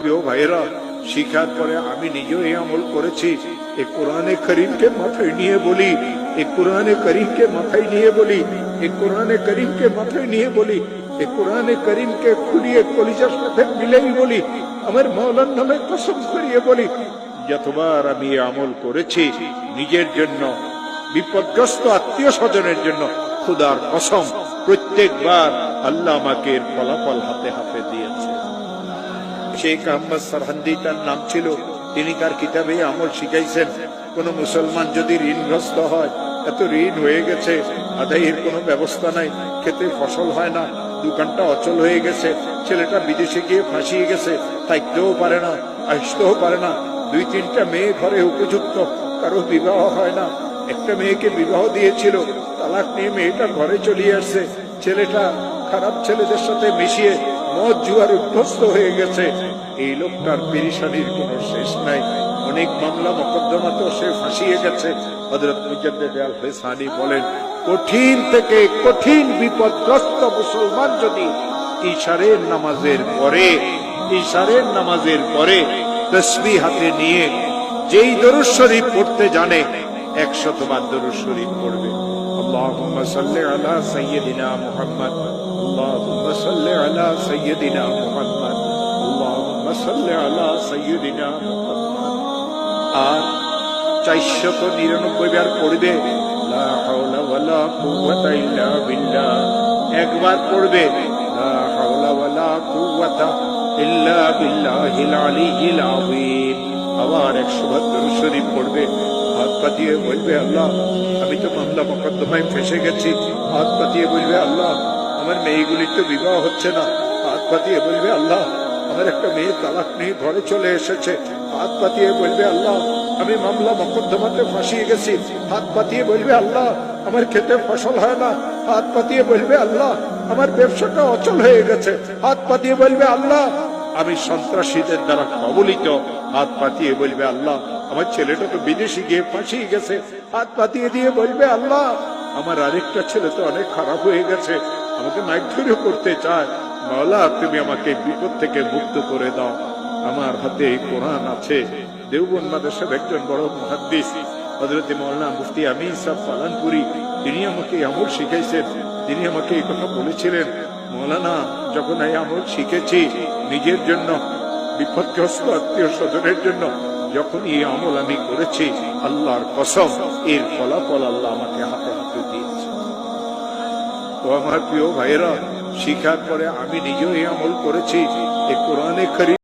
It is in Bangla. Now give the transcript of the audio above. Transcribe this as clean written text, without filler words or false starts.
প্রিয় ভাইয়েরা, শিখার পরে আমি নিজেও এই আমল করেছি। এই কোরআনে করিমকে মাথায় নিয়ে বলি, এই কোরআনে করিমকে মাথায় নিয়ে বলি, এই কোরআনে করিমকে মাথায় নিয়ে বলি, এই কোরআনে করিমকে খুলিয়ে কলিজার সাথে মিলেই বলি, আমার মওলার নামে কসম করিয়ে বলি, যতবার আমি আমল করেছি নিজের জন্য, বিপদগ্রস্ত আত্মীয় স্বজনের জন্য, খুদার কসম প্রত্যেকবার আল্লাহ আমাকে এর ফলাফল হাতে হাতে দিয়েছে। শেখ আহমদ সরহান্দি তার নাম ছিল। তিনি তার কিতাবে আমল শিখাইছেন, কোন মুসলমান যদি ঋণগ্রস্ত হয়, এত ঋণ হয়ে গেছে, আদায়ের কোনো ব্যবস্থা নাই, খেতে ফসল হয় না, দোকানটা অচল হয়ে গেছে, ছেলেটা বিদেশে গিয়ে ফাঁসিয়ে গেছে, থাকতেও পারে না, আসতেও পারে না, 2-3টা মেয়ে ঘরে উপযুক্ত, কারো বিবাহ হয় না, একটা মেয়েকে বিবাহ দিয়েছিল, তালাক নিয়ে মেয়েটা ঘরে চলে আসছে, ছেলেটা খারাপ ছেলেদের সাথে মিশিয়ে মদ জুয়ার অভ্যস্ত হয়ে গেছে। এই লোকটার পেরেশানির কোনো শেষ নাই, অনেক মামলা মোকদ্দমা তো সে ফাঁসিয়ে গেছে। হযরত মুজাদ্দিদ আল ফিসানি বলেন, কঠিন থেকে কঠিন বিপদগ্রস্ত মুসলমান যদি ইশারের নামাজের পরে তাসবিহ হাতে নিয়ে যেই দরুদ শরীফ পড়তে জানে, 100 বার দরুদ শরীফ পড়বে। আল্লাহুম্মা সাল্লি আলা সাইয়্যিদিনা মুহাম্মদ, আল্লাহুম্মা সাল্লি আলা সাইয়্যিদিনা মুহাম্মদ, আল্লাহুম্মা সাল্লি আলা সাইয়্যিদিনা মুহাম্মদ। আর 499 বার পড়বে লা হাওলা ওয়ালা কুওয়াতা ইল্লা বিল্লাহ। একবার পড়বে লা হাওলা ওয়ালা কুওয়াতা ইল্লা বিল্লাহিল আলিয়্যিল আযীম। আবার 100 বার দরুদ শরীফ পড়বে, হাত পাতিয়ে বলবে, আল্লাহ আমি তো মামলা মোকদ্দমায় ফেসে গেছি। হাত পাতিয়ে বলবে, আল্লাহ আমার মেয়েগুলির তো বিবাহ হচ্ছে না। হাত পাতিয়ে বলবে, আল্লাহ আমার একটা মেয়ে তালাক নিয়ে ঘরে চলে এসেছে। হাত পাতিয়ে বলবে, আল্লাহ আমি মামলা মোকদ্দমাতে ফাঁসিয়ে গেছি। হাত পাতিয়ে বলবে, আল্লাহ আমার খেতে ফসল হয় না। হাত পাতিয়ে বলবে, আল্লাহ আমার ব্যবসাটা অচল হয়ে গেছে। হাত পাতিয়ে বলবে, আল্লাহ আমি সন্ত্রাসীদের দ্বারা কবলিত। হাত পাতিয়ে বলবে, আল্লাহ আমার ছেলেটা তো বিদেশে গিয়ে ফাঁসিয়ে গেছে। হাত পাতিয়ে দিয়ে বলবে, আল্লাহ আমার আরেকটা ছেলে তো অনেক খারাপ হয়ে গেছে, আমাকে মারধর করতে চায়। মাওলা তুমি আমাকে বিপদ থেকে মুক্ত করে দাও। আমার হাতে এই কোরআন আছে। দেওবন্দ মাদ্রাসার একজন বড় মুহাদ্দিস হযরত মাওলানা মুফতি আমিন সাহেব পালানপুরি, তিনি আমাকে আমল শিখাইছেন। তিনি আমাকে এই কথা বলেছিলেন, মাওলানা যখন এই আমল শিখেছি নিজের জন্য, বিপদগ্রস্ত আত্মীয় স্বজনের জন্য, যখন এই আমল আমি করেছি, আল্লাহর কসম এর ফলাফল আল্লাহ আমাকে হাতে হাতে দিয়েছে। তো আমার প্রিয় ভাইয়েরা, শিখার পরে আমি নিজেও এই আমল করেছি। এই কোরআনে কারীম